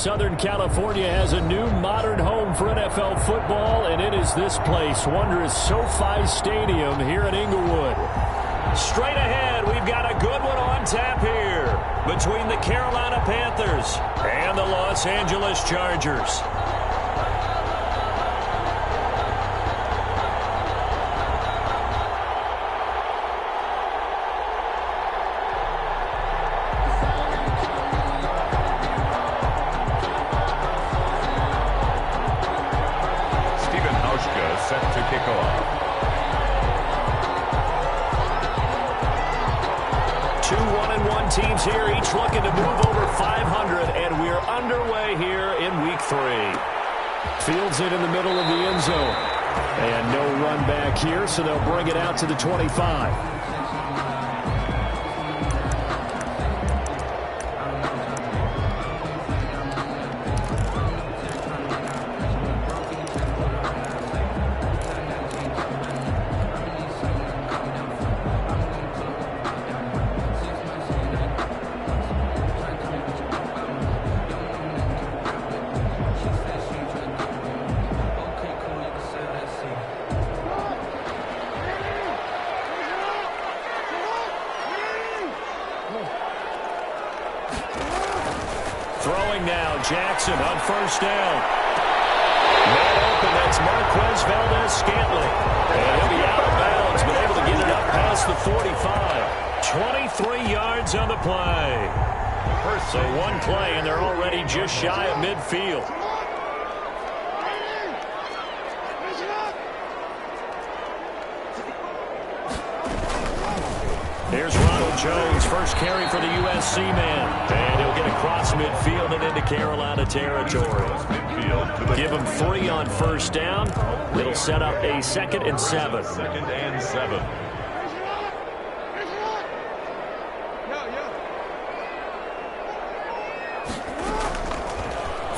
Southern California has a new modern home for NFL football, and it is this place, wondrous SoFi Stadium here in Inglewood. Straight ahead, we've got a good one on tap here between the Carolina Panthers and the Los Angeles Chargers. Set to kick off. Two 1-1 teams here, each looking to move over 500, and we're underway here in Week 3. Fields it in the middle of the end zone. And no run back here, so they'll bring it out to the 25. Throwing now, Jackson on first down. Man open, that's Marquez Valdez-Scantling. And he'll be out of bounds, but able to get it up past the 45. 23 yards on the play. So one play, and they're already just shy of midfield. Here's Ronald Jones, first carry for the USC man. And he'll get across midfield and into Carolina territory. Give him 3 on first down. It'll set up a 2nd and 7. 2nd and 7.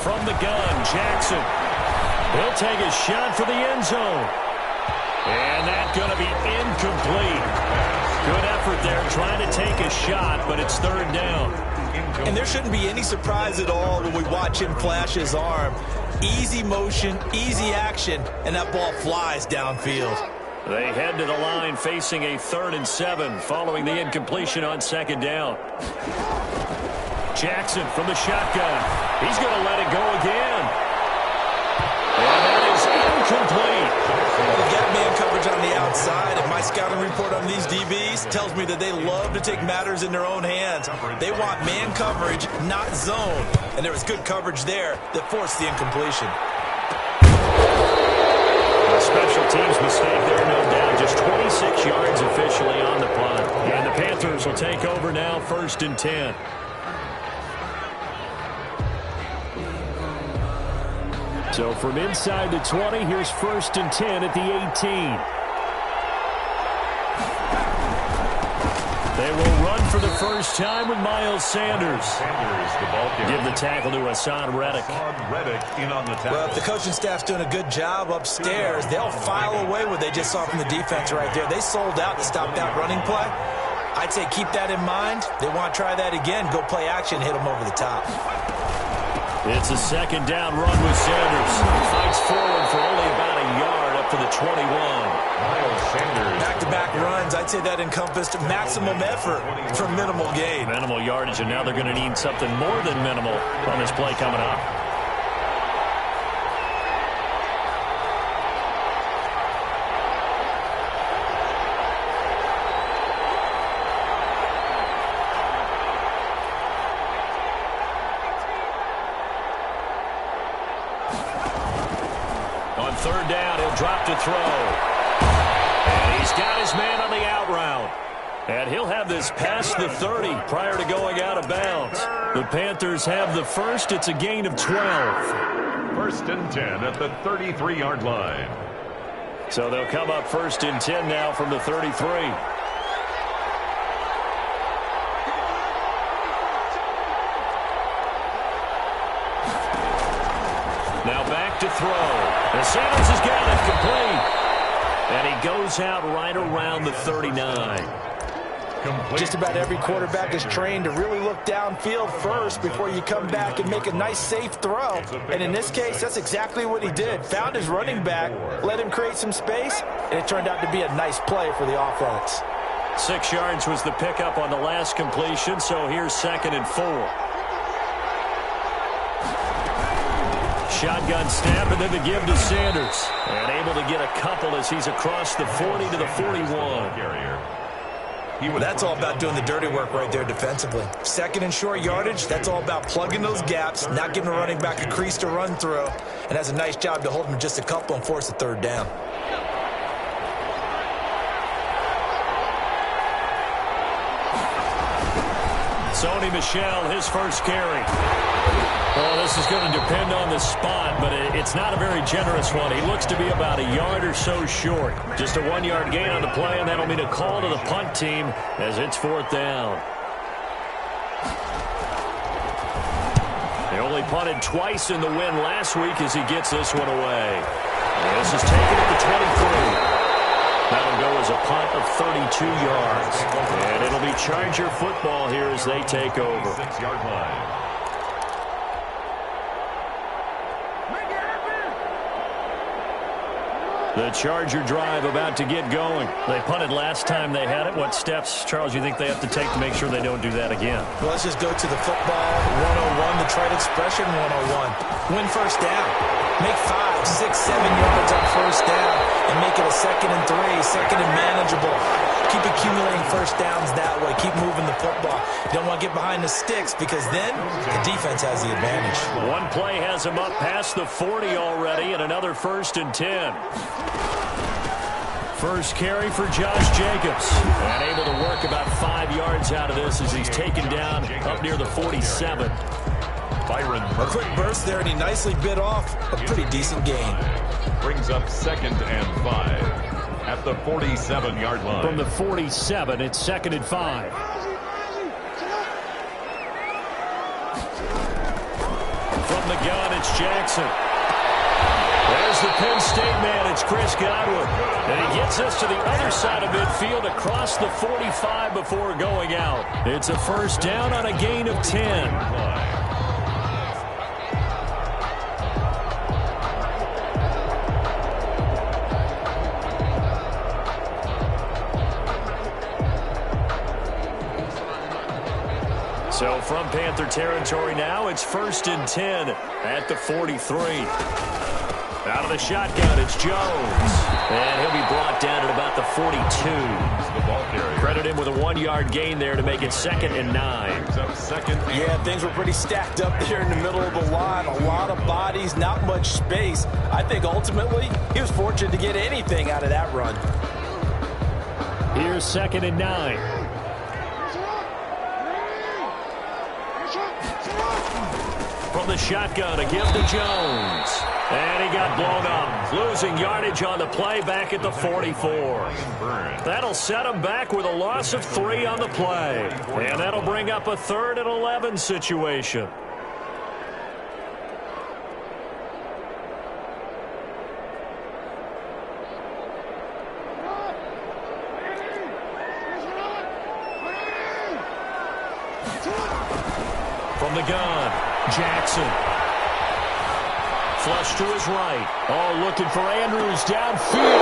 From the gun, Jackson. He'll take a shot for the end zone. And that's going to be incomplete. Good effort there, trying to take a shot, but it's 3rd down. And there shouldn't be any surprise at all when we watch him flash his arm. Easy motion, easy action, and that ball flies downfield. They head to the line facing a 3rd and 7 following the incompletion on 2nd down. Jackson from the shotgun. He's going to let it go again. And that is incomplete. We've got man coverage on the outside, and my scouting report on these DBs tells me that they love to take matters in their own hands. They want man coverage, not zone. And there was good coverage there that forced the incompletion. A special teams mistake there, no doubt. Just 26 yards officially on the punt. And the Panthers will take over now, 1st and 10. So from inside the 20, here's 1st and 10 at the 18. They will run for the first time with Miles Sanders. Give the tackle to Hassan Reddick. Well, if the coaching staff's doing a good job upstairs, they'll file away what they just saw from the defense right there. They sold out to stop that running play. I'd say keep that in mind. They want to try that again. Go play action, hit them over the top. It's a 2nd down run with Sanders. Fights forward for only about a yard up to the 21. Miles Sanders. Back-to-back runs, I'd say that encompassed maximum effort for minimal gain. Minimal yardage, and now they're going to need something more than minimal on this play coming up. On 3rd down, he'll drop to throw. And he's got his man on the out route. And he'll have this past the 30 prior to going out of bounds. The Panthers have the first. It's a gain of 12. 1st and 10 at the 33-yard line. So they'll come up 1st and 10 now from the 33. Now back to throw. And Sanders has got it complete. And he goes out right around the 39. Just about every quarterback is trained to really look downfield first before you come back and make a nice, safe throw. And in this case, that's exactly what he did. Found his running back, let him create some space, and it turned out to be a nice play for the offense. 6 yards was the pickup on the last completion, so here's 2nd and 4. Shotgun snap, and then the give to Sanders. And able to get a couple as he's across the 40 to the 41. That's all about doing the dirty work right there defensively. 2nd and short yardage, that's all about plugging those gaps, not giving a running back a crease to run through, and has a nice job to hold him just a couple and force a 3rd down. Sony Michel, his first carry. Well, this is going to depend on the spot, but it's not a very generous one. He looks to be about a yard or so short. Just a 1-yard gain on the play, and that'll mean a call to the punt team as it's 4th down. They only punted twice in the win last week as he gets this one away. And this is taken at the 23. That'll go as a punt of 32 yards. And it'll be Charger football here as they take over. 6-yard line. The Charger drive about to get going. They punted last time they had it. What steps, Charles, you think they have to take to make sure they don't do that again? Well, let's just go to the football 101, the trite expression 101. Win first down. Make 5, 6, 7 yards on first down and make it a 2nd and 3, 2nd and manageable. Keep accumulating first downs that way. Keep moving the football. You don't want to get behind the sticks because then the defense has the advantage. One play has him up past the 40 already and another 1st and 10. First carry for Josh Jacobs. And able to work about 5 yards out of this as he's taken down up near the 47. A quick burst there, and he nicely bit off a pretty decent gain. Brings up 2nd and 5 at the 47-yard line. From the 47, it's 2nd and 5. From the gun, it's Jackson. There's the Penn State man. It's Chris Godwin. And he gets us to the other side of midfield across the 45 before going out. It's a 1st down on a gain of 10. So from Panther territory now, it's 1st and 10 at the 43. Out of the shotgun, it's Jones. And he'll be brought down at about the 42. Credit him with a 1-yard gain there to make it 2nd and 9. Yeah, things were pretty stacked up there in the middle of the line. A lot of bodies, not much space. I think ultimately he was fortunate to get anything out of that run. Here's 2nd and 9. From the shotgun, a give to Jones. And he got blown up. Losing yardage on the play back at the 44. That'll set him back with a loss of 3 on the play. And that'll bring up a 3rd and 11 situation. From the gun, Jackson. Flush to his right. Oh, looking for Andrews downfield.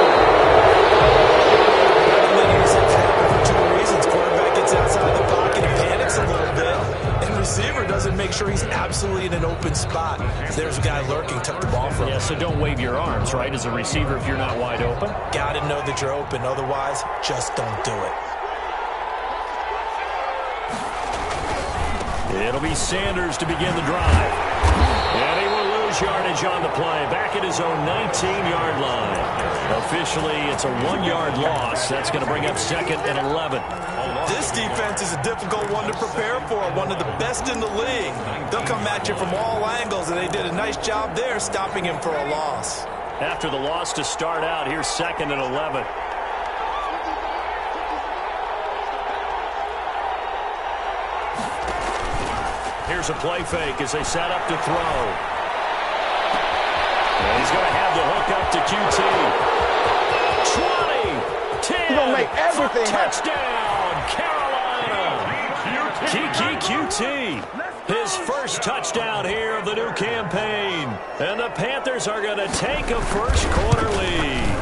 For 2 reasons. Quarterback gets outside the pocket and panics a little bit. And receiver doesn't make sure he's absolutely in an open spot. There's a guy lurking, took the ball from him. Yeah, so don't wave your arms, right, as a receiver if you're not wide open. Got to know that you're open. Otherwise, just don't do it. It'll be Sanders to begin the drive. And he will lose yardage on the play. Back at his own 19-yard line. Officially, it's a 1-yard loss. That's going to bring up 2nd and 11. This defense is a difficult one to prepare for. One of the best in the league. They'll come at you from all angles, and they did a nice job there stopping him for a loss. After the loss to start out, here's 2nd and 11. Here's a play fake as they set up to throw. And he's going to have the hook up to QT. 20, 10, He's going to make everything touchdown, Carolina. Kiki QT. His first touchdown here of the new campaign. And the Panthers are going to take a first quarter lead.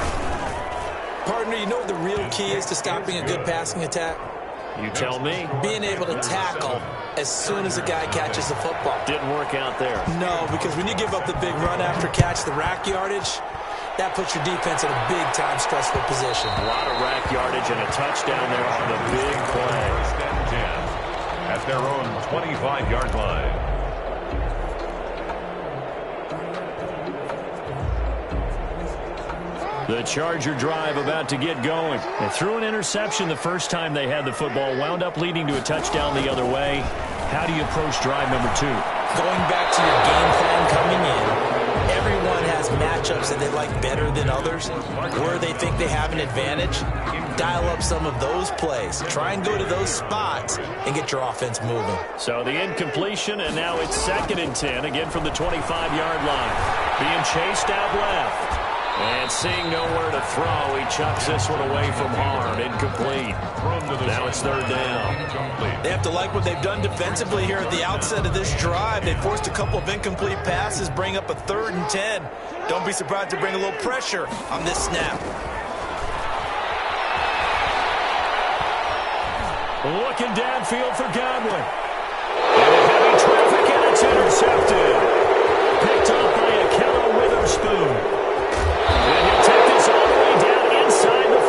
Partner, you know what the real key is to stopping a good passing attack? You tell me. Being able to tackle as soon as a guy catches the football. Didn't work out there. No, because when you give up the big run after catch, the rack yardage, that puts your defense in a big-time stressful position. A lot of rack yardage and a touchdown there on the big play. First and 10 at their own 25-yard line. The Charger drive about to get going. They threw an interception the first time they had the football, wound up leading to a touchdown the other way. How do you approach drive number 2? Going back to your game plan coming in, everyone has matchups that they like better than others, where they think they have an advantage. Dial up some of those plays. Try and go to those spots and get your offense moving. So the incompletion, and now it's 2nd and 10, again from the 25-yard line. Being chased out left. And seeing nowhere to throw, he chucks this one away from harm. Incomplete. Now it's 3rd down. They have to like what they've done defensively here at the outset of this drive. They forced a couple of incomplete passes, bring up a 3rd and 10. Don't be surprised to bring a little pressure on this snap. Looking downfield for Godwin. And heavy traffic, and it's intercepted. Picked up by Akello Witherspoon. And he'll take this all the way down inside the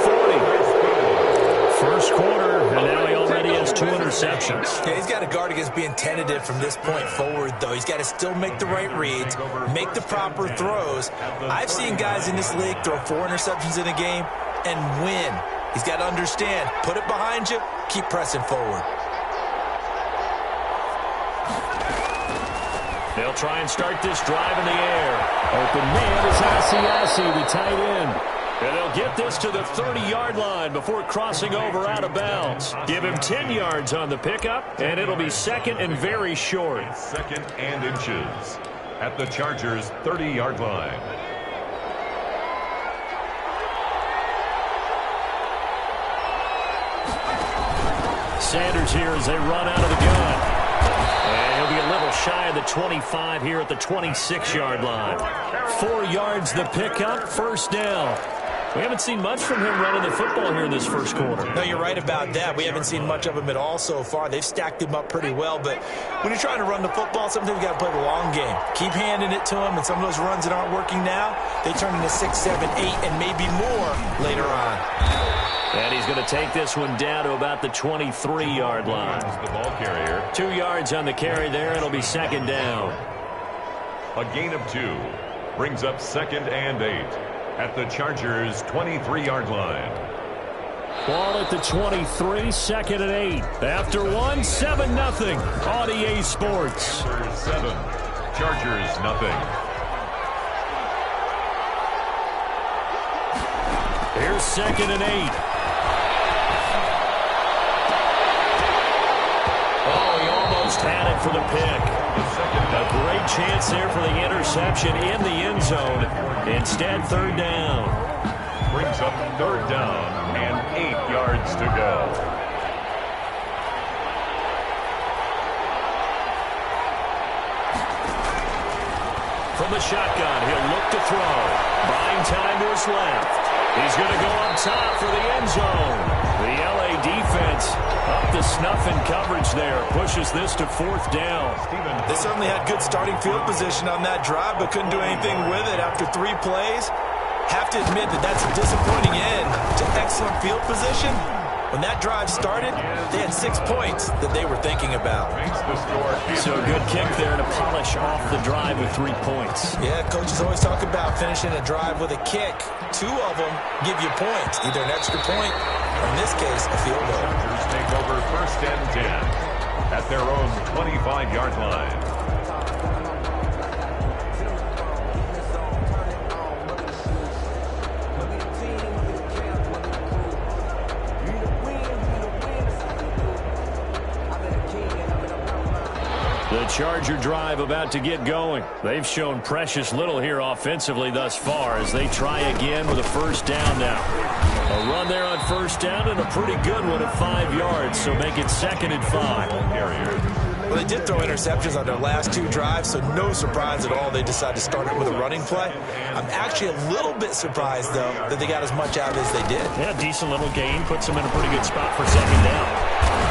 40. First quarter, and now he already has 2 interceptions. Yeah, he's got to guard against being tentative from this point forward, though. He's got to still make the right reads, make the proper throws. I've seen guys in this league throw 4 interceptions in a game and win. He's got to understand, put it behind you, keep pressing forward. They'll try and start this drive in the air. Open man is Asiasi, the tight end. And they'll get this to the 30-yard line before crossing over out of bounds. Give him 10 yards on the pickup, and it'll be 2nd and very short. 2nd and inches at the Chargers' 30-yard line. Sanders here as they run out of the gun. And he'll be a little shy of the 25 here at the 26-yard line. 4 yards the pickup, 1st down. We haven't seen much from him running the football here in this first quarter. No, you're right about that. We haven't seen much of him at all so far. They've stacked him up pretty well, but when you're trying to run the football, sometimes you got to play the long game. Keep handing it to him, and some of those runs that aren't working now, they turn into 6, 7, 8, and maybe more later on. And he's going to take this one down to about the 23-yard line. The ball carrier. 2 yards on the carry there. It'll be 2nd down. A gain of 2 brings up 2nd and 8 at the Chargers' 23-yard line. Ball at the 23, 2nd and 8. After 1, 7-0 on EA Sports. 7, Chargers nothing. Here's 2nd and 8. Had it for the pick. A great chance there for the interception in the end zone. Instead, 3rd down. Brings up 3rd down and 8 yards to go. From the shotgun, he'll look to throw. Buying time to his left. He's going to go up top for the end zone. The LA defense up to snuff in coverage there. Pushes this to 4th down. They certainly had good starting field position on that drive, but couldn't do anything with it after 3 plays. Have to admit that that's a disappointing end to excellent field position. When that drive started, they had 6 points that they were thinking about. So a good kick there to polish off the drive with 3 points. Yeah, coaches always talk about finishing a drive with a kick. 2 of them give you points, either an extra point or, in this case, a field goal. Chargers take over 1st and 10 at their own 25-yard line. The Charger drive about to get going. They've shown precious little here offensively thus far as they try again with a first down now. A run there on first down and a pretty good one at 5 yards, so make it 2nd and 5. Well, they did throw interceptions on their last 2 drives, so no surprise at all they decided to start it with a running play. I'm actually a little bit surprised, though, that they got as much out as they did. Yeah, decent little gain. Puts them in a pretty good spot for 2nd down.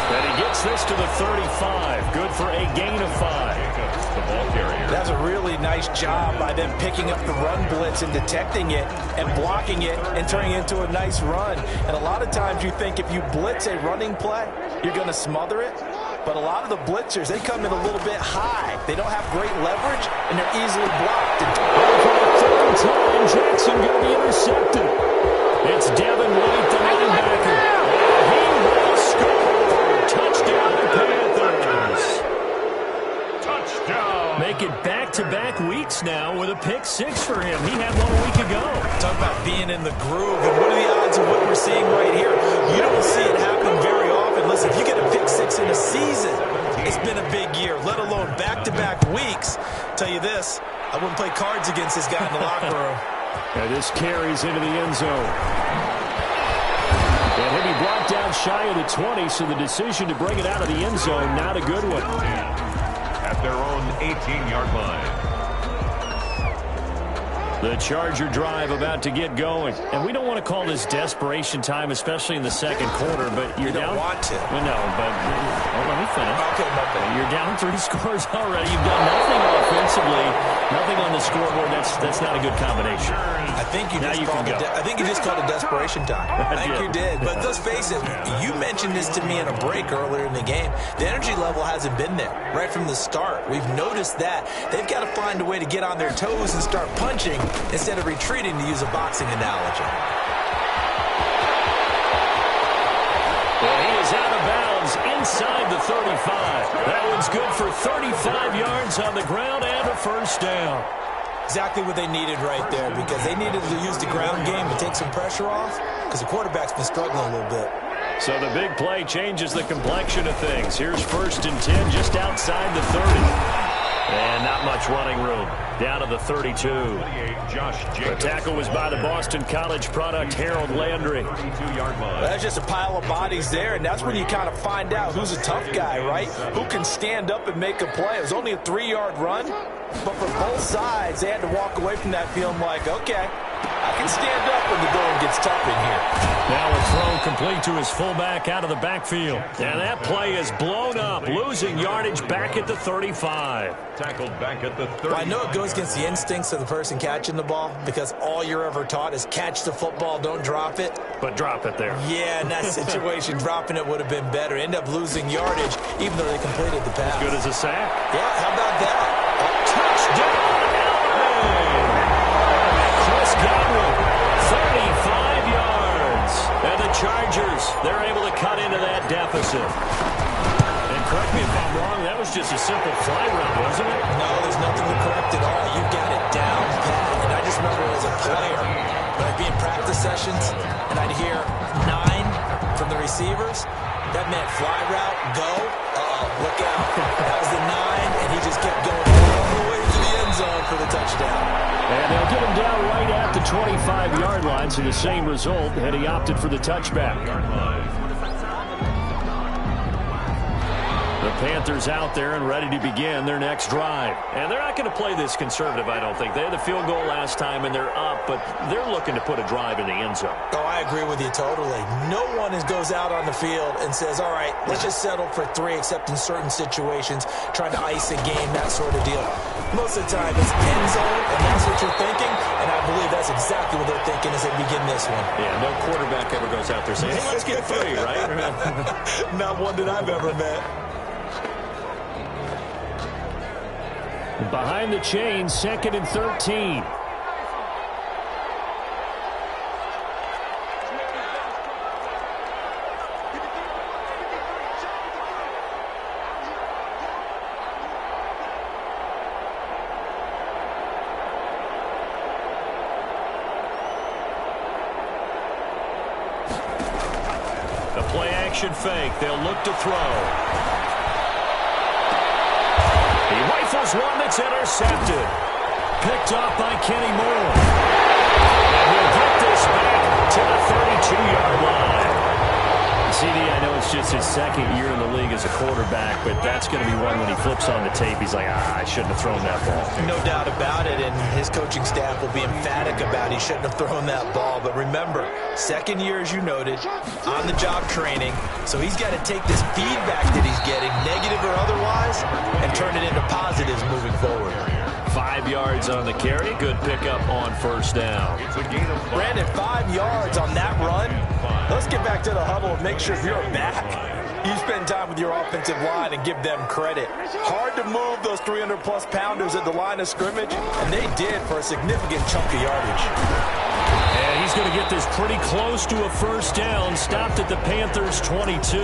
And he gets this to the 35. Good for a gain of 5. The ball carrier. That's a really nice job by them picking up the run blitz and detecting it and blocking it and turning it into a nice run. And a lot of times you think if you blitz a running play, you're going to smother it. But a lot of the blitzers, they come in a little bit high. They don't have great leverage, and they're easily blocked. And for the 3rd time, Jackson going to be intercepted. It's Devin White, the linebacker. He will score. Touchdown, Panthers. Touchdown. Make it back-to-back weeks now with a pick 6 for him. He had one a week ago. Talk about being in the groove. And what are the odds of what we're seeing right here? You don't see it happen very often. Listen, if you get a pick 6 in a season, it's been a big year, let alone back-to-back weeks. Tell you this, I wouldn't play cards against this guy in the locker room. And this carries into the end zone. And he'll be brought down shy of the 20, so the decision to bring it out of the end zone, not a good one. At their own 18-yard line. The Charger drive about to get going. And we don't want to call this desperation time, especially in the 2nd quarter, but you're down. You don't want to. Well, no, but let me finish. Okay, my bad. You're down 3 scores already. You've done nothing offensively, nothing on the scoreboard. That's not a good combination. I think you just called it desperation time. I think you did. But let's face it, you mentioned this to me in a break earlier in the game. The energy level hasn't been there right from the start. We've noticed that. They've got to find a way to get on their toes and start punching instead of retreating, to use a boxing analogy. Well, he is out of bounds inside the 35. That one's good for 35 yards on the ground and a first down. Exactly what they needed right there, because they needed to use the ground game to take some pressure off, because the quarterback's been struggling a little bit. So the big play changes the complexion of things. Here's 1st and 10 just outside the 30. And not much running room. Down to the 32. The tackle was by the Boston College product, Harold Landry. That's just a pile of bodies there, and that's when you kind of find out who's a tough guy, right? Who can stand up and make a play. It was only a 3-yard run, but for both sides, they had to walk away from that feeling like, okay, I can stand up when the going gets tough in here. Now a throw complete to his fullback out of the backfield. And that play is blown up, losing yardage back at the 35. Tackled back at the 30. Well, I know it goes against the instincts of the person catching the ball, because all you're ever taught is catch the football, don't drop it. But drop it there. Yeah, in that situation, dropping it would have been better. End up losing yardage, even though they completed the pass. As good as a sack. Yeah, how about that? Touchdown! Chris Godwin, 35 yards. And the Chargers, they're able to cut into that deficit. And correct me if I'm wrong, that was just a simple fly route, wasn't it? No, there's nothing to correct at all. You've got it down pat. And I just remember as a player, when I'd be in practice sessions, and I'd hear 9 from the receivers, that meant fly route, go, look out. That was the 9, and he just kept going all the way to the end zone for the touchdown. And they'll get him down right at the 25-yard line, so the same result, and he opted for the touchback. The Panthers out there and ready to begin their next drive. And they're not going to play this conservative, I don't think. They had the field goal last time, and they're up, but they're looking to put a drive in the end zone. Oh, I agree with you totally. No one goes out on the field and says, all right, let's just settle for 3, except in certain situations, trying to ice a game, that sort of deal. Most of the time, it's end zone, and that's what you're thinking, and I believe that's exactly what they're thinking as they begin this one. Yeah, no quarterback ever goes out there saying, hey, let's get 3, right? Not one that I've ever met. Behind the chains, 2nd and 13. The play action fake. They'll look to throw. He rifles one that's intercepted. Picked off by Kenny Moore. And he'll get this back to the 32-yard line. CD, I know it's just his second year in the league as a quarterback, but that's going to be one when he flips on the tape, he's like, I shouldn't have thrown that ball. No doubt about it, and his coaching staff will be emphatic about he shouldn't have thrown that ball. But remember, second year, as you noted, on-the-job training, so he's got to take this feedback that he's getting, negative or otherwise, and turn it into positives moving forward. 5 yards on the carry. Good pickup on first down. Brandon, 5 yards on that run. Let's get back to the huddle and make sure if you're back, you spend time with your offensive line and give them credit. Hard to move those 300-plus pounders at the line of scrimmage, and they did for a significant chunk of yardage. And he's going to get this pretty close to a first down. Stopped at the Panthers' 22.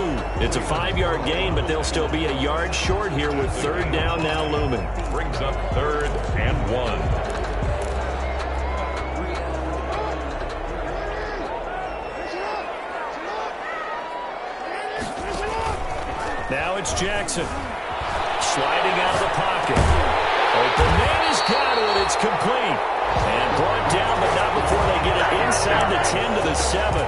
It's a 5-yard gain, but they'll still be a yard short here with third down now looming. Brings up 3rd and 1. Now it's Jackson. Sliding out of the pocket. Open man has got it. It's complete. And brought down, but not before they get it inside the 10 to the 7.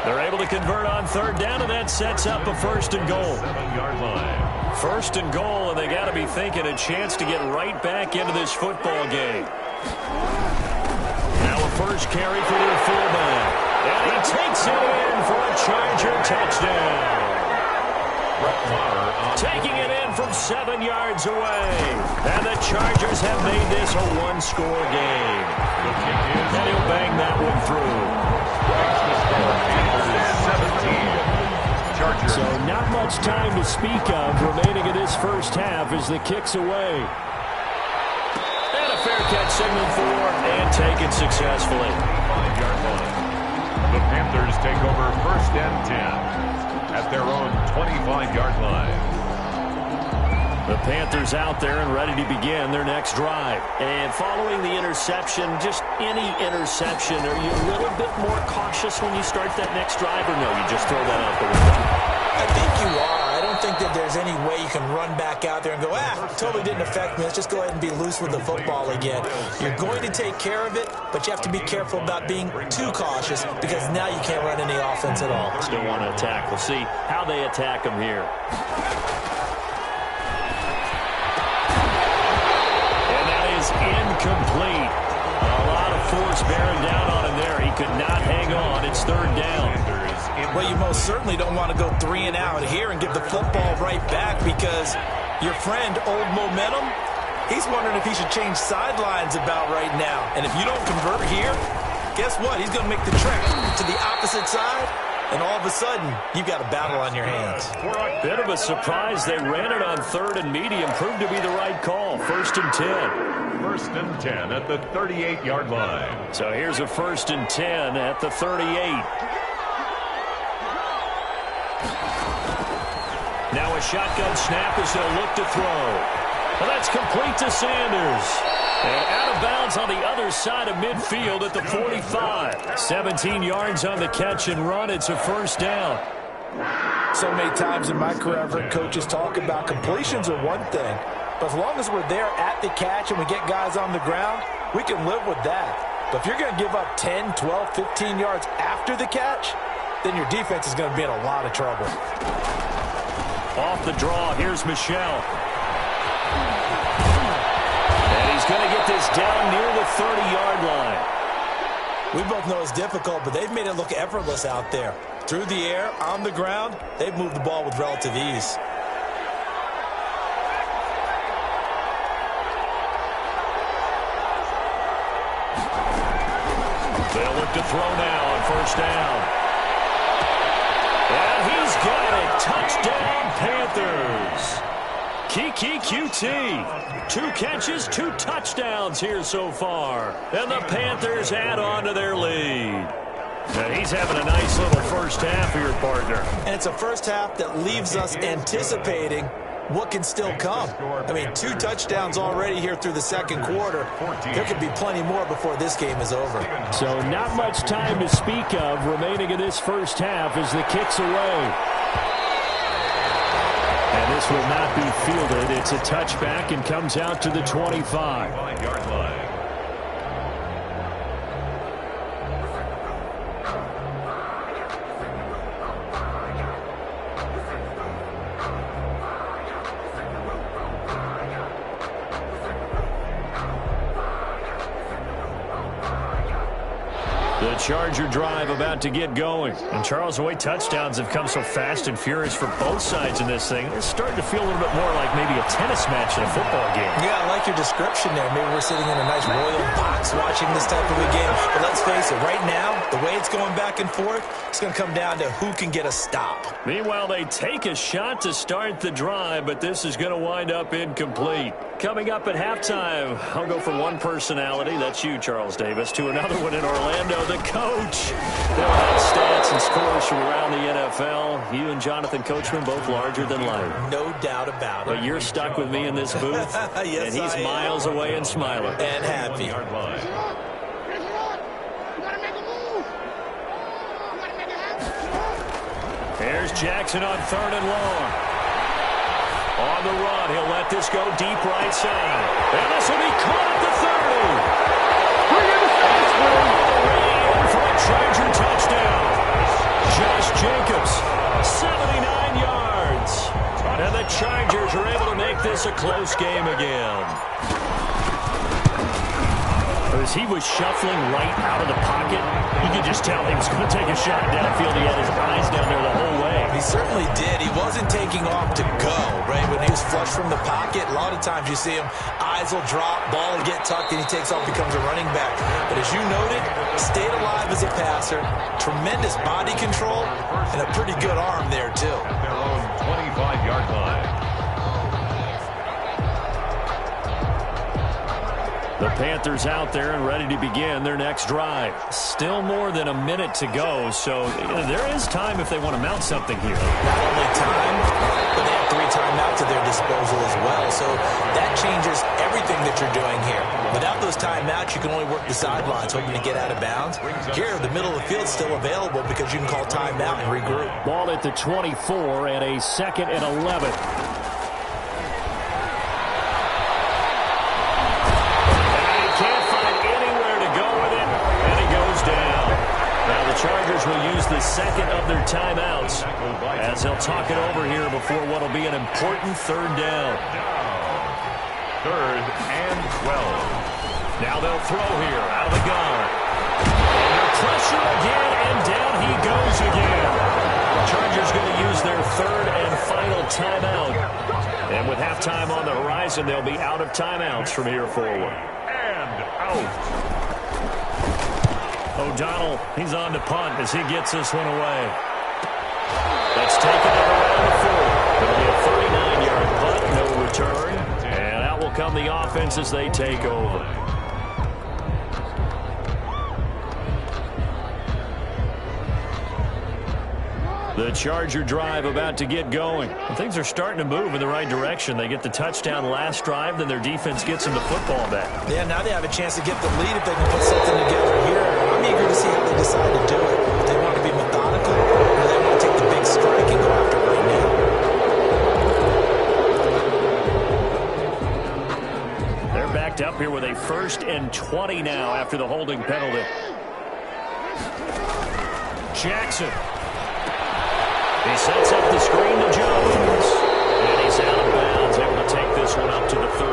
They're able to convert on third down, and that sets up a first and goal. 7-yard line. First and goal, and they got to be thinking a chance to get right back into this football game. Now a first carry for their fullback. And he takes it in for a Charger touchdown. Taking it in from 7 yards away. And the Chargers have made this a one-score game. And he'll bang that one through. So not much time to speak of remaining in this first half as the kick's away. And a fair catch signaled for and taken successfully. 5-yard line. The Panthers take over 1st and 10. At their own 25-yard line. The Panthers out there and ready to begin their next drive. And following the interception, just any interception, are you a little bit more cautious when you start that next drive, or no, you just throw that out the window? I think you are. I don't think that there's any way you can run back out there and go, totally didn't affect me. Let's just go ahead and be loose with the football again. You're going to take care of it, but you have to be careful about being too cautious because now you can't run any offense at all. Still want to attack. We'll see how they attack them here. And that is incomplete. A lot of force bearing down on him there. He could not hang on. It's third down. Well, you most certainly don't want to go 3 and out here and give the football right back because your friend, Old Momentum, he's wondering if he should change sidelines about right now. And if you don't convert here, guess what? He's going to make the trek to the opposite side, and all of a sudden, you've got a battle on your hands. Bit of a surprise. They ran it on third and medium. Proved to be the right call. 1st and 10. 1st and 10 at the 38-yard line. So here's a 1st and 10 at the 38. Now a shotgun snap as they'll look to throw. Well, that's complete to Sanders. And out of bounds on the other side of midfield at the 45. 17 yards on the catch and run. It's a first down. So many times in my career, I've heard coaches talk about completions are one thing. But as long as we're there at the catch and we get guys on the ground, we can live with that. But if you're going to give up 10, 12, 15 yards after the catch, then your defense is going to be in a lot of trouble. Off the draw, here's Michelle. And he's going to get this down near the 30-yard line. We both know it's difficult, but they've made it look effortless out there. Through the air, on the ground, they've moved the ball with relative ease. They'll look to throw now on first down. And he's got it. Touchdown, Panthers. Kiki QT. 2 catches, 2 touchdowns here so far. And the Panthers add on to their lead. Now he's having a nice little first half for your partner. And it's a first half that leaves us anticipating what can still come. I mean, 2 touchdowns already here through the second quarter. There could be plenty more before this game is over. So not much time to speak of remaining in this first half as the kick's away. And And this will not be fielded. It's a touchback and comes out to the 25. 5-yard line. The Charger drive about to get going. And Charles, the way touchdowns have come so fast and furious for both sides in this thing, it's starting to feel a little bit more like maybe a tennis match in a football game. Yeah, I like your description there. Maybe we're sitting in a nice royal box watching this type of a game. But let's face it, right now, the way it's going back and forth, it's going to come down to who can get a stop. Meanwhile, they take a shot to start the drive, but this is going to wind up incomplete. Coming up at halftime, I'll go from one personality, that's you, Charles Davis, to another one in Orlando, the coach. They'll have stats and scores from around the NFL. You and Jonathan Coachman both larger than life. No doubt about it. But you're stuck with me in this booth, yes, and he's miles away and smiling. And happy. Here's Jackson on 3rd and long. On the run, he'll let this go deep right side. And this will be caught at the 30. For a Charger touchdown. Josh Jacobs, 79 yards. And the Chargers are able to make this a close game again. As he was shuffling right out of the pocket, you could just tell he was going to take a shot downfield. He had his eyes down there the whole way. He certainly did. He wasn't taking off to go, right? When he was flush from the pocket, a lot of times you see him, eyes will drop, ball will get tucked, and he takes off, becomes a running back. But as you noted, stayed alive as a passer, tremendous body control, and a pretty good arm there, too. At their own 25-yard line. The Panthers out there and ready to begin their next drive. Still more than a minute to go, so there is time if they want to mount something here. Not only time, but they have 3 timeouts at their disposal as well. So that changes everything that you're doing here. Without those timeouts, you can only work the sidelines, hoping to get out of bounds. Here, the middle of the field's still available because you can call timeout and regroup. Ball at the 24 and a 2nd and 11. Chargers will use the 2nd of their timeouts as they'll talk it over here before what will be an important 3rd down. 3rd and 12. Now they'll throw here out of the gun. Under pressure again, and down he goes again. The Chargers going to use their 3rd and final timeout. And with halftime on the horizon, they'll be out of timeouts from here forward. And out. O'Donnell, he's on to punt as he gets this one away. That's taken it around the 4. It'll be a 39-yard punt, no return. And out will come the offense as they take over. The Charger drive about to get going. And things are starting to move in the right direction. They get the touchdown last drive, then their defense gets them the football back. Yeah, now they have a chance to get the lead if they can put something together here. I'm eager to see how they decide to do it. If they want to be methodical, or they want to take the big strike and go after it right now. They're backed up here with a 1st and 20 now after the holding penalty. Jackson. He sets up the screen to Jones. And he's out of bounds, able to take this one up to the 35.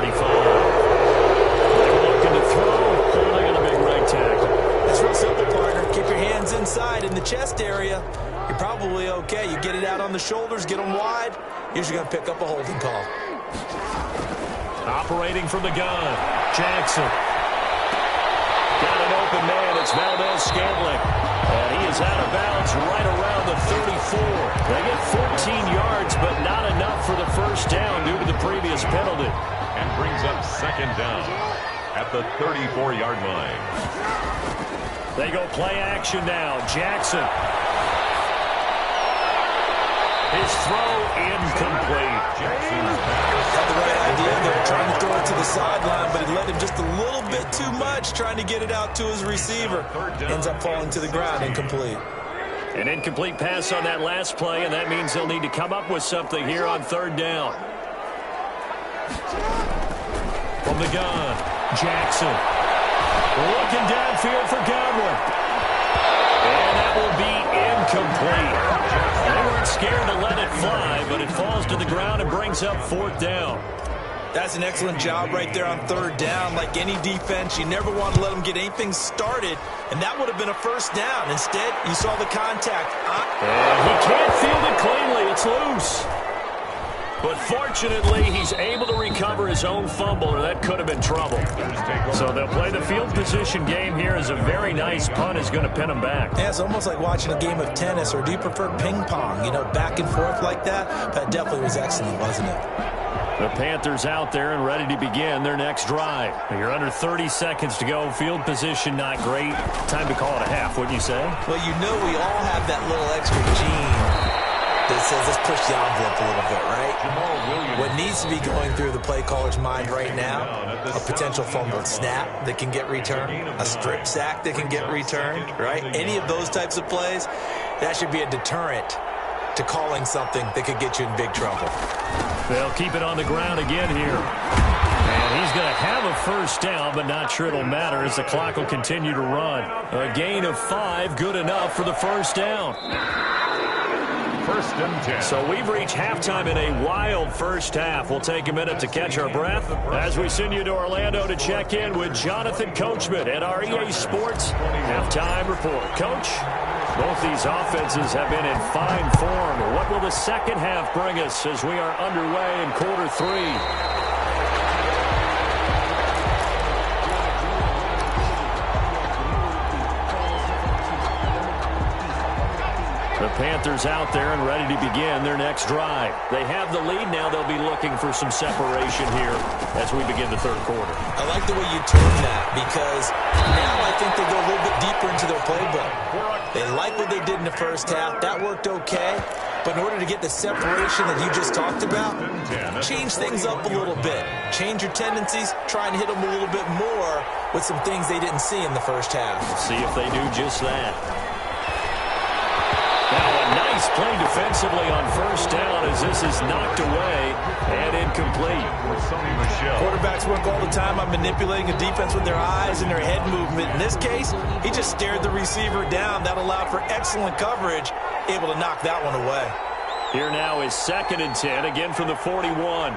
They were looking to throw, holding in a big right tackle. It's real simple, partner. Keep your hands inside in the chest area. You're probably okay. You get it out on the shoulders, get them wide. Usually going to pick up a holding call. Operating from the gun, Jackson. Got an open man. It's Valdez-Scantling. And he is out of bounds right around the 34. They get 14 yards, but not enough for the 1st down due to the previous penalty. And brings up 2nd down at the 34-yard line. They go play action now. Jackson. His throw incomplete. Had the right idea. They were trying to throw it to the sideline, but he let him just a little bit too much, trying to get it out to his receiver. Ends up falling to the ground, incomplete. An incomplete pass on that last play, and that means they'll need to come up with something here on third down. From the gun, Jackson. Looking downfield for Godwin. And that will be incomplete. They weren't scared to let it fly, but it falls to the ground and brings up fourth down. That's an excellent job right there on third down. Like any defense, you never want to let them get anything started, and that would have been a first down. Instead, you saw the contact. And he can't field it cleanly. It's loose. But fortunately, he's able to recover his own fumble, or that could have been trouble. So they'll play the field position game here as a very nice punt is going to pin him back. Yeah, it's almost like watching a game of tennis, or do you prefer ping pong? You know, back and forth like that? That definitely was excellent, wasn't it? The Panthers out there and ready to begin their next drive. You're under 30 seconds to go. Field position not great. Time to call it a half, wouldn't you say? Well, you know we all have that little extra gene that says let's push the envelope a little bit, right? What needs to be going through the play caller's mind right now, a potential fumbled snap that can get returned, a strip sack that can get returned, right? Any of those types of plays, that should be a deterrent to calling something that could get you in big trouble. They'll keep it on the ground again here. And he's going to have a first down, but not sure it'll matter as the clock will continue to run. A gain of 5, good enough for the first down. First and 10. So we've reached halftime in a wild first half. We'll take a minute to catch our breath as we send you to Orlando to check in with Jonathan Coachman at our EA Sports Halftime Report. Coach, both these offenses have been in fine form. What will the second half bring us as we are underway in quarter 3? The Panthers out there and ready to begin their next drive. They have the lead now. They'll be looking for some separation here as we begin the third quarter. I like the way you term that because now I think they go a little bit deeper into their playbook. They like what they did in the first half. That worked okay. But in order to get the separation that you just talked about, change things up a little bit. Change your tendencies. Try and hit them a little bit more with some things they didn't see in the first half. We'll see if they do just that. Now a nice play defensively on first down as this is knocked away and incomplete. Quarterbacks work all the time on manipulating a defense with their eyes and their head movement. In this case, he just stared the receiver down. That allowed for excellent coverage, able to knock that one away. Here now is 2nd and 10, again from the 41.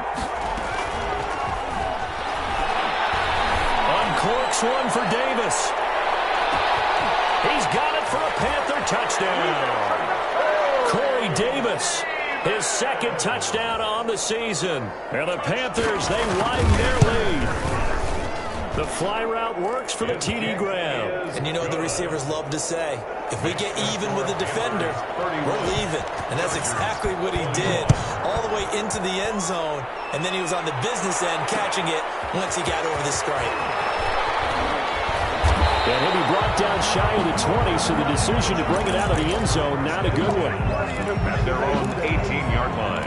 Uncorks one for Davis. He's got it for a Panther touchdown. Corey Davis, his second touchdown on the season. And the Panthers, they widen their lead. The fly route works for the TD grab. And you know what the receivers love to say? If we get even with the defender, we're leaving. And that's exactly what he did all the way into the end zone. And then he was on the business end catching it once he got over the stripe. And he'll be brought down shy of the 20, so the decision to bring it out of the end zone, not a good one. At their own 18-yard line.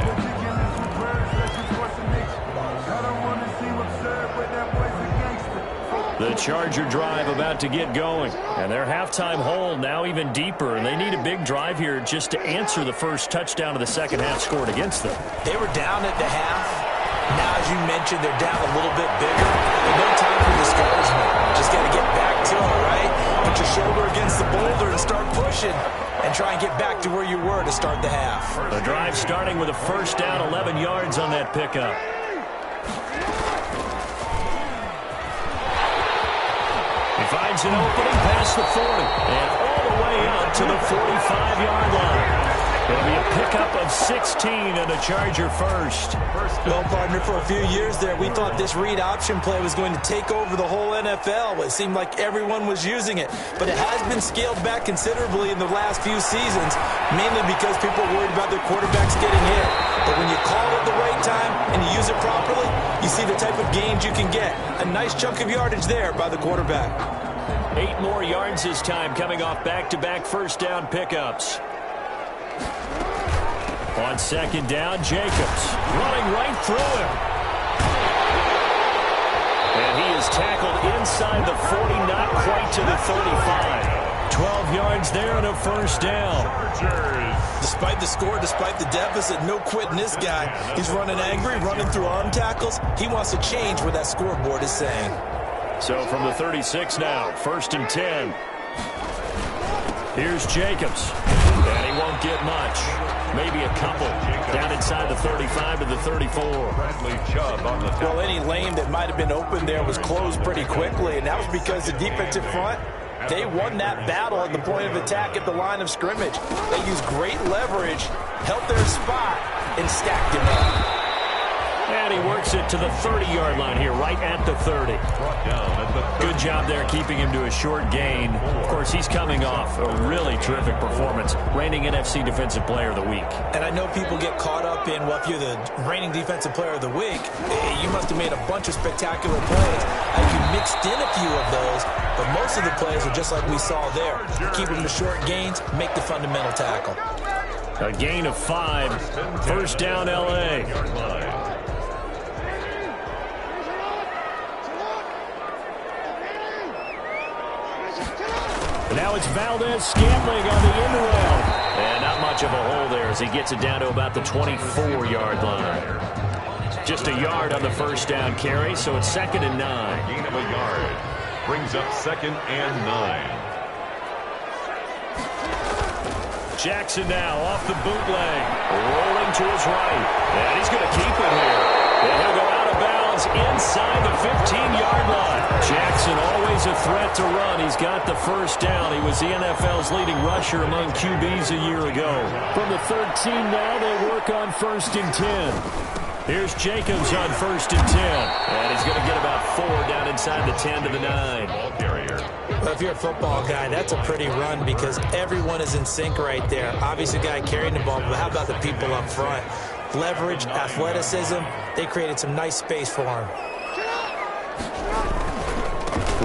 The Charger drive about to get going. And their halftime hole now even deeper, and they need a big drive here just to answer the first touchdown of the second half scored against them. They were down at the half. Now, as you mentioned, they're down a little bit bigger. But no time for discouragement. Just got to get back to it, right? Put your shoulder against the boulder and start pushing. And try and get back to where you were to start the half. The drive starting with a first down, 11 yards on that pickup. He finds an opening past the 40. And all the way up to the 45-yard line. It'll be a pickup of 16 and a Charger first. Well, partner, for a few years there, we thought this read option play was going to take over the whole NFL. It seemed like everyone was using it. But it has been scaled back considerably in the last few seasons, mainly because people are worried about their quarterbacks getting hit. But when you call it at the right time and you use it properly, you see the type of gains you can get. A nice chunk of yardage there by the quarterback. 8 more yards this time coming off back-to-back first down pickups. On second down, Jacobs running right through him. And he is tackled inside the 40, not quite to the 35. 12 yards there and a first down. Despite the score, despite the deficit, no quitting this guy. He's running angry, running through arm tackles. He wants to change what that scoreboard is saying. So from the 36 now, 1st and 10. Here's Jacobs. And he won't get much. Maybe a couple. Down inside the 35 to the 34. Well, any lane that might have been open there was closed pretty quickly, and that was because the defensive front, they won that battle at the point of attack at the line of scrimmage. They used great leverage, held their spot, and stacked him up. And he works it to the 30-yard line here, right at the 30. Good job there keeping him to a short gain. Of course, he's coming off a really terrific performance, reigning NFC Defensive Player of the Week. And I know people get caught up in, well, if you're the reigning Defensive Player of the Week, you must have made a bunch of spectacular plays. You mixed in a few of those, but most of the plays are just like we saw there. Keep them to short gains, make the fundamental tackle. A gain of 5. First down, L.A. Now it's Valdez-Scantling on the end route. And not much of a hole there as he gets it down to about the 24-yard line. Just a yard on the first down carry, so it's 2nd and 9. Gain of a yard. Brings up 2nd and 9. Jackson now off the bootleg. Rolling to his right. And he's going to keep it here. And he'll go out of bounds inside the 15-yard line. Jackson always a threat to run. He's got the first down. He was the NFL's leading rusher among QBs a year ago. From the 13 now, they work on 1st and 10. Here's Jacobs on 1st and 10. And he's going to get about 4 down inside the 10 to the 9. Ball carrier. Well, if you're a football guy, that's a pretty run because everyone is in sync right there. Obviously, the guy carrying the ball, but how about the people up front? Leverage, athleticism, they created some nice space for him.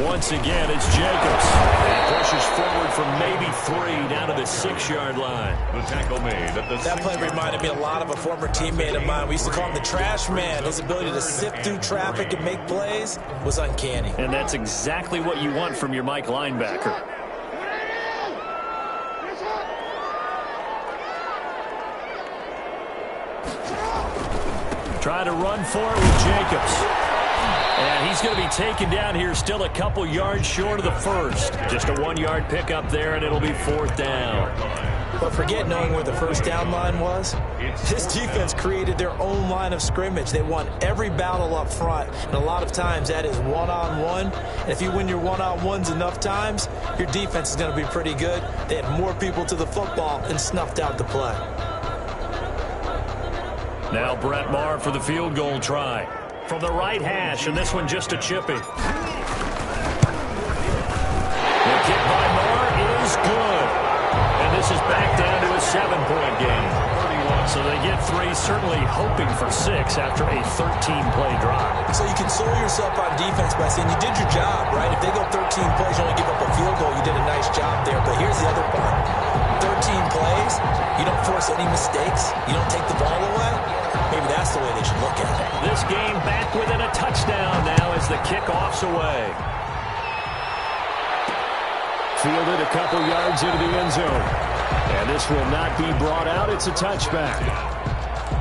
Once again, it's Jacobs. And he pushes forward from maybe 3 down to the 6-yard line. The tackle made at the That play reminded me a lot of a former teammate of mine. We used to call him the trash man. His ability to sift through traffic and make plays was uncanny. And that's exactly what you want from your Mike linebacker. Try to run for it with Jacobs. And he's going to be taken down here still a couple yards short of the first. Just a 1-yard pickup there, and it'll be 4th down. But forget knowing where the first down line was. This defense created their own line of scrimmage. They won every battle up front, and a lot of times that is one-on-one. And if you win your one-on-ones enough times, your defense is going to be pretty good. They had more people to the football and snuffed out the play. Now Brett Maher for the field goal try. From the right hash, and this one just a chippy. The kick by Maher is good. And this is back down to a 7-point game. So they get 3, certainly hoping for 6 after a 13-play drive. So you console yourself on defense by saying you did your job, right? If they go 13 plays, you only give up a field goal, you did a nice job there. But here's the other part. 13 plays, you don't force any mistakes, you don't take the ball away. Maybe that's the way they should look at it. This game back within a touchdown now as the kickoff's away. Fielded a couple yards into the end zone. And this will not be brought out. It's a touchback.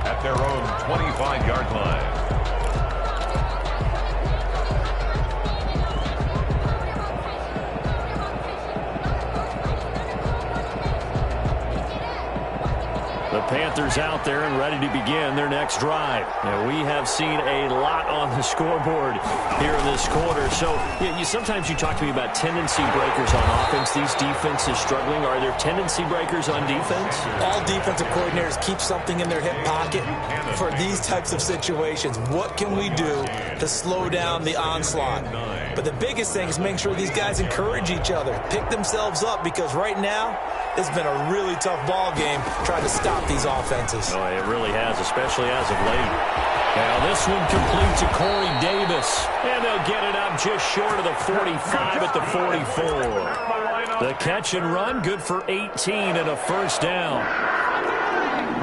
At their own 25-yard line. The Panthers out there and ready to begin their next drive. Now, we have seen a lot on the scoreboard here in this quarter. So, sometimes you talk to me about tendency breakers on offense. These defenses struggling. Are there tendency breakers on defense? All defensive coordinators keep something in their hip pocket for these types of situations. What can we do to slow down the onslaught? But the biggest thing is making sure these guys encourage each other, pick themselves up, because right now, it's been a really tough ball game trying to stop these offenses. Oh, it really has, especially as of late. Now this one complete to Corey Davis. And they'll get it up just short of the 45 at the 44. The catch and run, good for 18 and a first down.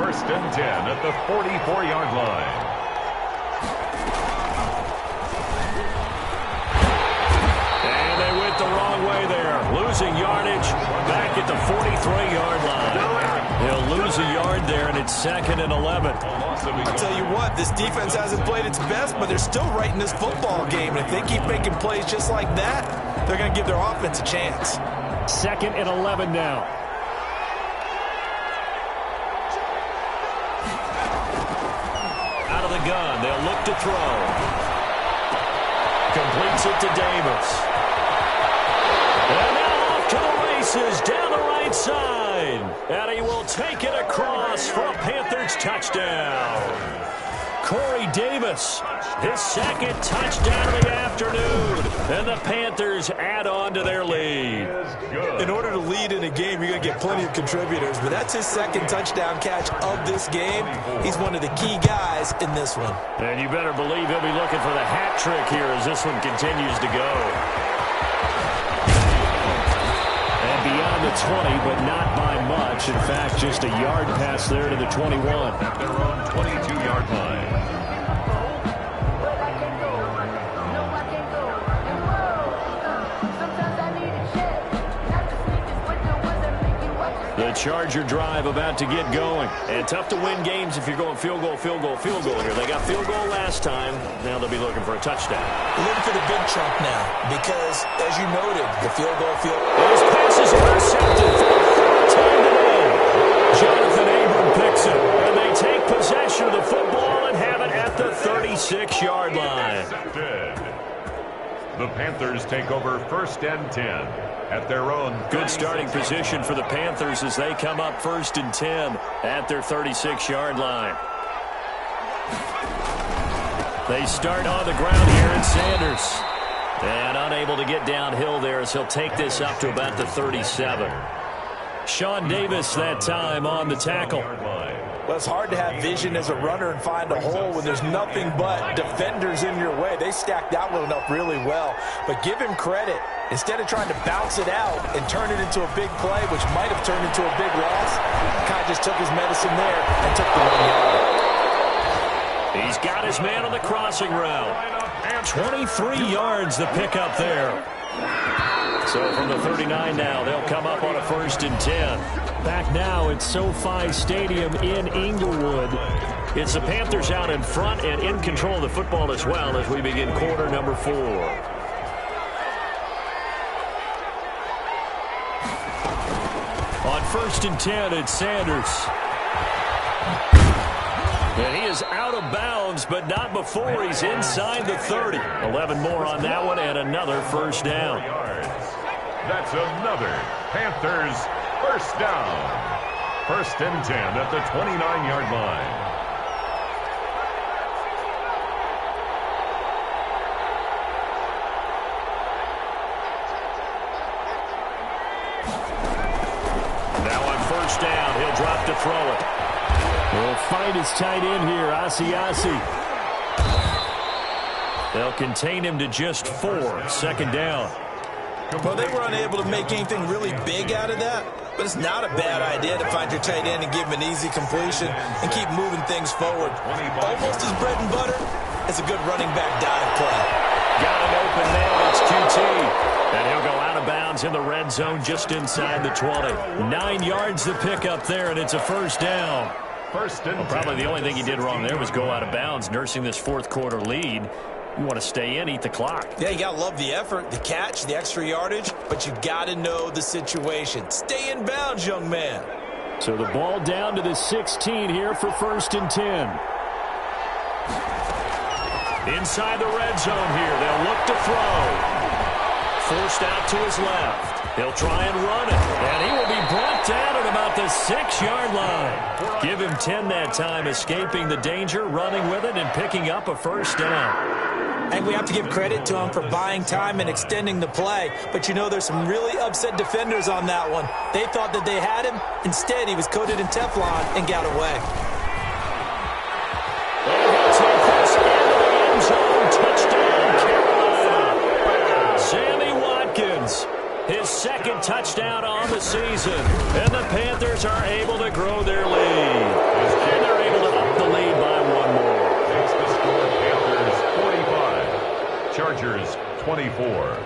1st and 10 at the 44-yard line. losing yardage back at the 43-yard line. He'll lose a yard there, and it's 2nd and 11. I'll tell you what, this defense hasn't played its best, but they're still right in this football game. And if they keep making plays just like that, they're going to give their offense a chance. 2nd and 11 now. Out of the gun, they'll look to throw. Completes it to Davis. And now off to the races down the right side. And he will take it across for a Panthers touchdown. Corey Davis, his 2nd touchdown of the afternoon. And the Panthers add on to their lead. In order to lead in a game, you're going to get plenty of contributors. But that's his 2nd touchdown catch of this game. He's one of the key guys in this one. And you better believe he'll be looking for the hat trick here as this one continues to go. And beyond the 20, but not by much. In fact, just a yard pass there to the 21. At their own 22-yard line. The Charger drive about to get going. And tough to win games if you're going field goal, field goal, field goal here. They got field goal last time. Now they'll be looking for a touchdown. Looking for the big chunk now because, as you noted, the field goal. Those passes intercepted for the 3rd time today. Jonathan Abram picks it. And they take possession of the football and have it at the 36-yard line. The Panthers take over 1st and 10 at their own. Good starting position for the Panthers as they come up 1st and 10 at their 36-yard line. They start on the ground here at Sanders. And unable to get downhill there as he'll take this up to about the 37. Sean Davis that time on the tackle. Well, it's hard to have vision as a runner and find a hole when there's nothing but defenders in your way. They stacked that one up really well. But give him credit. Instead of trying to bounce it out and turn it into a big play, which might have turned into a big loss, kind of just took his medicine there and took the 1 yard. He's got his man on the crossing route. 23 yards the pickup there. So from the 39 now, they'll come up on a 1st and 10. Back now at SoFi Stadium in Inglewood. It's the Panthers out in front and in control of the football as well as we begin quarter number 4. On 1st and 10, it's Sanders. And he is out of bounds, but not before he's inside the 30. 11 more on that one and another 1st down. That's another Panthers 1st down. 1st and 10 at the 29-yard line. Now on 1st down, he'll drop to throw it. He'll find his tight end here, Asiasi. They'll contain him to just 4. 2nd down. Well, they were unable to make anything really big out of that, but it's not a bad idea to find your tight end and give him an easy completion and keep moving things forward. Almost as bread and butter as a good running back dive play. Got him open now. It's QT. And he'll go out of bounds in the red zone just inside the 20. 9 yards to pick up there, and it's a 1st down. Probably the only thing he did wrong there was go out of bounds, nursing this 4th quarter lead. You want to stay in, eat the clock. Yeah, you got to love the effort, the catch, the extra yardage, but you got to know the situation. Stay in bounds, young man. So the ball down to the 16 here for 1st and 10. Inside the red zone here, they'll look to throw. Forced out to his left. He'll try and run it, and he will be brought down at about the 6-yard line. Give him 10 that time, escaping the danger, running with it, and picking up a 1st down. And we have to give credit to him for buying time and extending the play. But you know there's some really upset defenders on that one. They thought that they had him. Instead, he was coated in Teflon and got away. And he'll take this into the end zone. Touchdown, Carolina. Sammy Watkins, his 2nd touchdown on the season. And the Panthers are able to grow their lead. And they're able to up the lead by 1 more. Takes the score, Panthers 45, Chargers 24.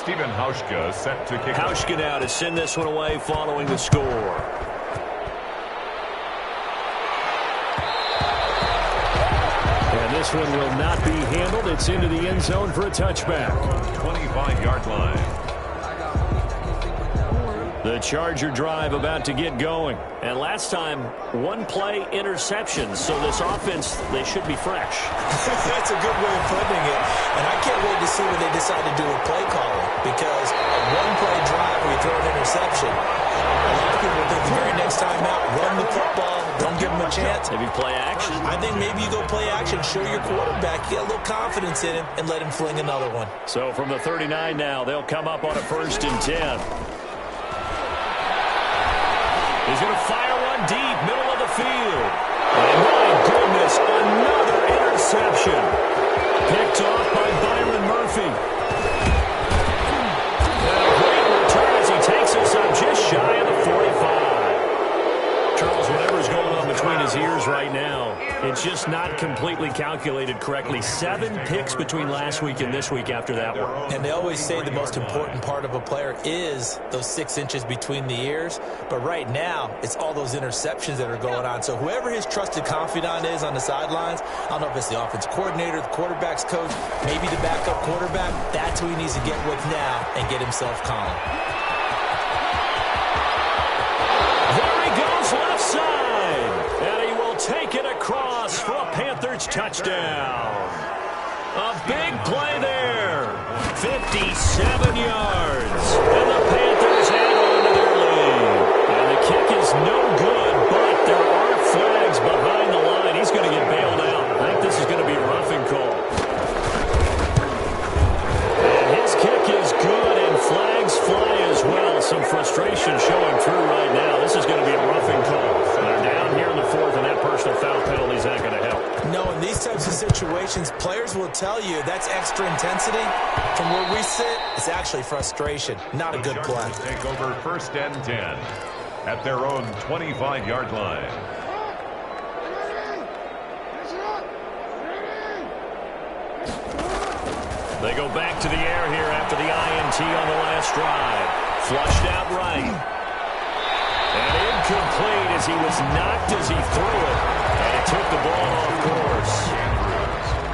Steven Hauschka set to kick. Hauschka now to send this one away following the score. And this one will not be handled. It's into the end zone for a touchback. 25-yard line. The Charger drive about to get going. And last time, one-play interception. So this offense, they should be fresh. That's a good way of putting it. And I can't wait to see what they decide to do with play calling. Because a one-play drive where you throw an interception, a lot of people think the very next time out, run the football, don't give them a chance. Maybe play action. I think maybe you go play action, show your quarterback, get a little confidence in him, and let him fling another one. So from the 39 now, they'll come up on a 1st and 10. He's going to fire one deep, middle of the field. And my goodness, another interception. Picked off by Byron Murphy. And a great return as he takes us up just shy of the 45. Charles, whatever's going on between his ears right now, it's just not completely calculated correctly. 7 picks between last week and this week after that one. And they always say the most important part of a player is those 6 inches between the ears. But right now, it's all those interceptions that are going on. So whoever his trusted confidant is on the sidelines, I don't know if it's the offensive coordinator, the quarterback's coach, maybe the backup quarterback, that's who he needs to get with now and get himself calm. Left side, and he will take it across for a Panthers touchdown. A big play there, 57 yards, and the Panthers hang on to their lead. And the kick is no good, but there are flags behind the line. He's going to get bailed out. I think this is going to be a roughing call. And his kick is good, and flags fly as well. Some frustration showing through right now. This is going to be a roughing call. They're down here in the 4th, and that personal foul penalty is not going to help. No, in these types of situations, players will tell you that's extra intensity. From where we sit, it's actually frustration. Not a good play. Take over 1st and 10 at their own 25-yard line. They go back to the air here after the INT on the last drive. Flushed out right. And incomplete as he was knocked as he threw it. And he took the ball off course.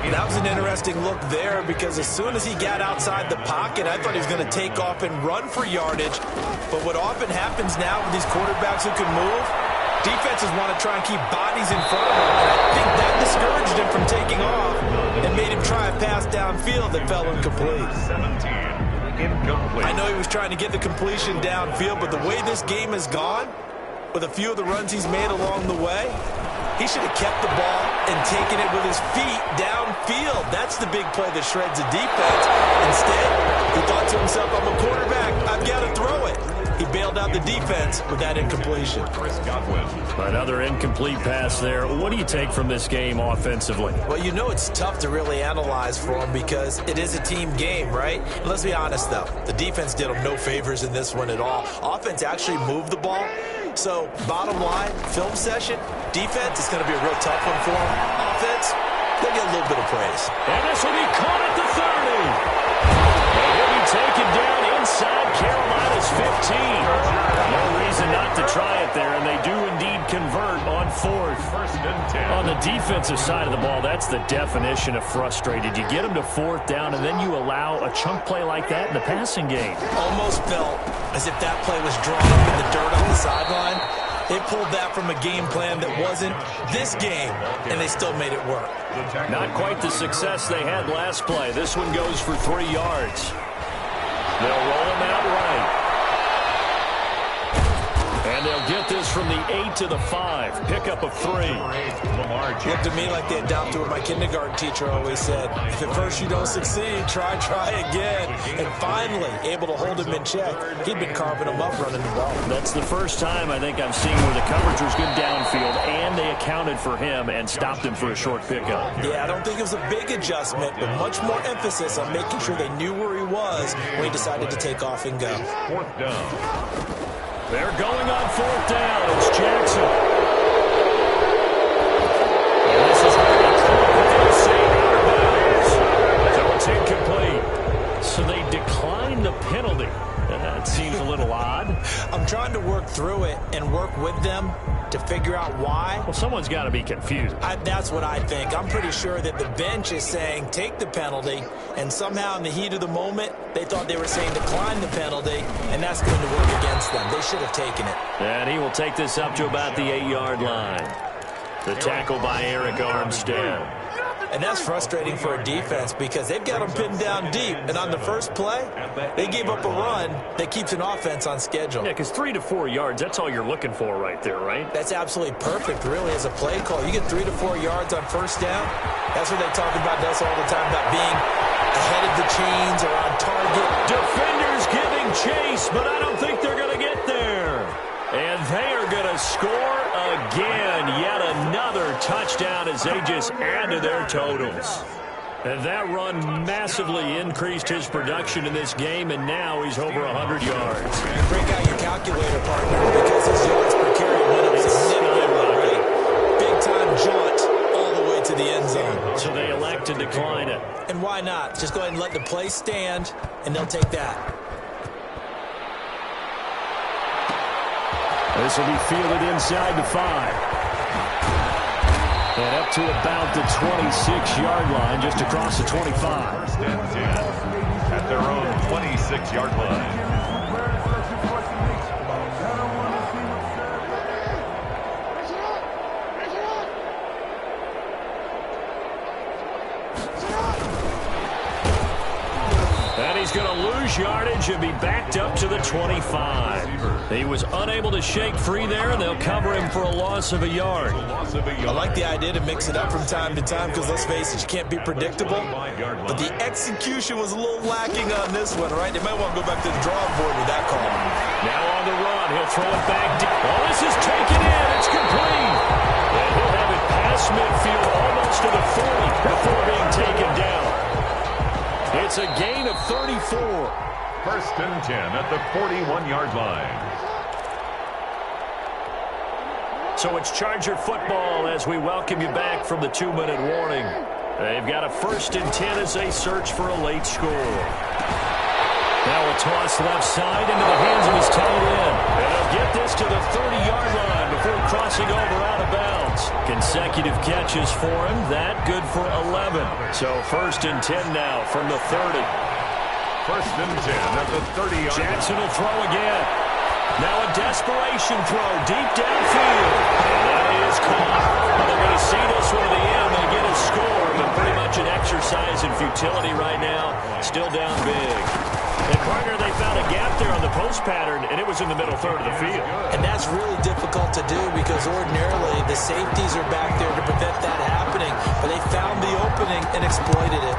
That was an interesting look there because as soon as he got outside the pocket, I thought he was going to take off and run for yardage. But what often happens now with these quarterbacks who can move, defenses want to try and keep bodies in front of him. And I think that discouraged him from taking off and made him try a pass downfield that fell incomplete. 17. Incomplete. I know he was trying to get the completion downfield, but the way this game has gone, with a few of the runs he's made along the way, he should have kept the ball and taken it with his feet downfield. That's the big play that shreds the defense. Instead, he thought to himself, I'm a quarterback, I've got to throw it. He bailed out the defense with that incompletion. Another incomplete pass there. What do you take from this game offensively? Well, you know it's tough to really analyze for him because it is a team game, right? And let's be honest, though. The defense did him no favors in this one at all. Offense actually moved the ball. So, bottom line, film session, defense, it's going to be a real tough one for him. Offense, they'll get a little bit of praise. And this will be caught at the 30. And he'll be taken down inside Carolina's 15. No reason not to try it there, and they do indeed convert on 4th. 1st and 10. On the defensive side of the ball, that's the definition of frustrated. You get them to 4th down, and then you allow a chunk play like that in the passing game. Almost felt as if that play was drawn up in the dirt on the sideline. They pulled that from a game plan that wasn't this game, and they still made it work. Not quite the success they had last play. This one goes for 3 yards. They'll roll him out right. And they'll get this from the 8 to the 5. Pickup of 3. Looked to me like they adopted what my kindergarten teacher always said. If at first you don't succeed, try again. And finally, able to hold him in check. He'd been carving him up running the ball. That's the first time I think I've seen where the coverage was good downfield, and they accounted for him and stopped him for a short pickup. Yeah, I don't think it was a big adjustment, but much more emphasis on making sure they knew where he was when he decided to take off and go. 4th down. They're going on 4th down. It's Jackson. And this is going to be caught. They'll say out of bounds. So it's incomplete. So they decline the That seems a little odd. I'm trying to work through it and work with them to figure out why. Well, someone's got to be confused. That's what I think. I'm pretty sure that the bench is saying take the penalty, and somehow in the heat of the moment, they thought they were saying decline the penalty, and that's going to work against them. They should have taken it. And he will take this up to about the 8-yard line. The tackle by Eric Armstead. And that's frustrating for a defense because they've got them pinned down deep. And on the first play, they gave up a run that keeps an offense on schedule. Yeah, because 3 to 4 yards, that's all you're looking for right there, right? That's absolutely perfect, really, as a play call. You get 3 to 4 yards on first down. That's what they talk about us all the time, about being ahead of the chains or on target. Defenders giving chase, but I don't think they're going to get there. And they are going to score again. Yet another touchdown as they just add to their totals. And that run massively increased his production in this game, and now he's over 100 yards. Break out your calculator, partner, because his yards per carry went up significantly. Big-time jaunt all the way to the end zone. So they elect to decline it. And why not? Just go ahead and let the play stand, and they'll take that. This will be fielded inside the 5. And up to about the 26-yard line, just across the 25. First and 10 at their own 26-yard line. And he's going to lose yardage and be backed up to the 25. He was unable to shake free there, and they'll cover him for a loss of a yard. I like the idea to mix it up from time to time because, let's face it, you can't be predictable. But the execution was a little lacking on this one, right? They might want to go back to the drawing board with that call. Now on the run. He'll throw it back deep. Oh, this is taken in. It's complete. And he'll have it past midfield almost to the 40 before being taken down. It's a gain of 34. First and 10 at the 41-yard line. So it's Charger football as we welcome you back from the 2-minute warning. They've got a first and 10 as they search for a late score. Now a toss left side into the hands of his tight end. And he'll get this to the 30-yard line before crossing over out of bounds. Consecutive catches for him. That good for 11. So first and 10 now from the 30. First and 10 at the 30-yard line. Jackson will throw again. Now a desperation throw deep downfield. And that is caught. Well, they're going to see this one to the end. They get a score, but pretty much an exercise in futility right now. Still down big. And partner, they found a gap there on the post pattern, and it was in the middle third of the field. And that's really difficult to do because ordinarily the safeties are back there to prevent that happening. But they found the opening and exploited it.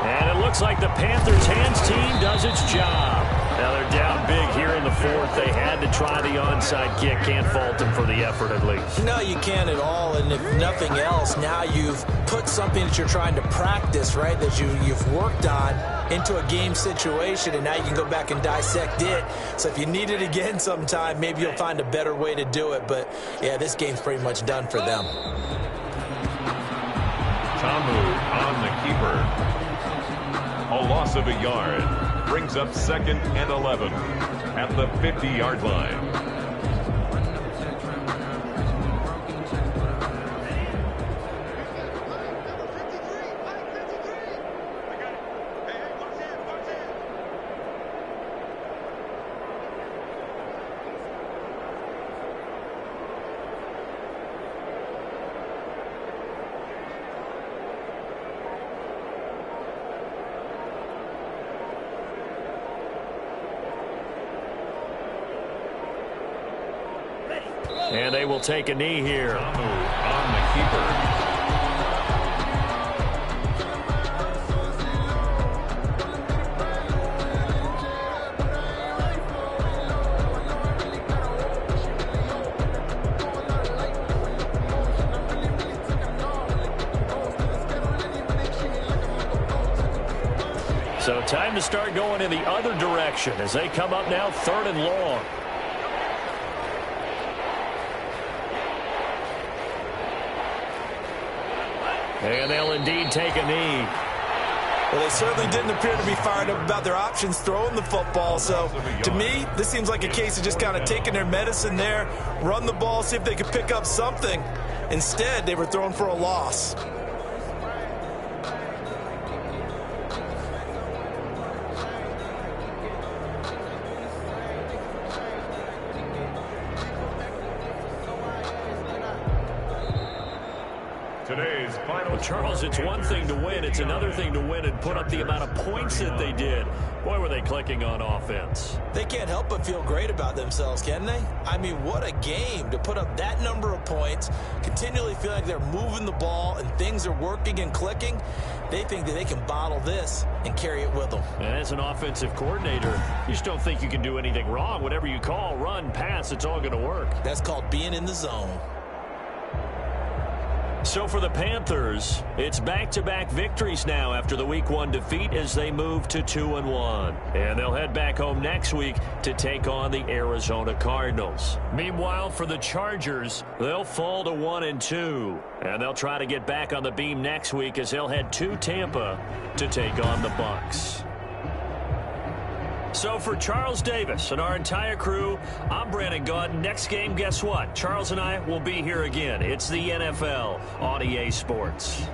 And it looks like the Panthers hands team does its job. Now they're down big here in the fourth. They had to try the onside kick. Can't fault them for the effort at least. No, you can't at all. And if nothing else, now you've put something that you're trying to practice, right, that you've worked on into a game situation, and now you can go back and dissect it. So if you need it again sometime, maybe you'll find a better way to do it. But, yeah, this game's pretty much done for them. Tamu on the keeper. A loss of a yard. Brings up second and 11 at the 50-yard line. And they will take a knee here. Tamu on the keeper. So time to start going in the other direction as they come up now third and long. And they'll indeed take a knee. Well, they certainly didn't appear to be fired up about their options throwing the football. So, to me, this seems like a case of just kind of taking their medicine there, run the ball, see if they could pick up something. Instead, they were throwing for a loss. Today's final. Well, Charles, it's one thing to win. It's another thing to win and put up the amount of points that they did. Boy, were they clicking on offense. They can't help but feel great about themselves, can they? I mean, what a game to put up that number of points, continually feel like they're moving the ball and things are working and clicking. They think that they can bottle this and carry it with them. And as an offensive coordinator, you just don't think you can do anything wrong. Whatever you call, run, pass, it's all going to work. That's called being in the zone. So for the Panthers, it's back-to-back victories now after the Week 1 defeat as they move to 2-1. And they'll head back home next week to take on the Arizona Cardinals. Meanwhile, for the Chargers, they'll fall to 1-2. And they'll try to get back on the beam next week as they'll head to Tampa to take on the Bucs. So for Charles Davis and our entire crew, I'm Brandon Gaudin. Next game, guess what? Charles and I will be here again. It's the NFL on EA Sports.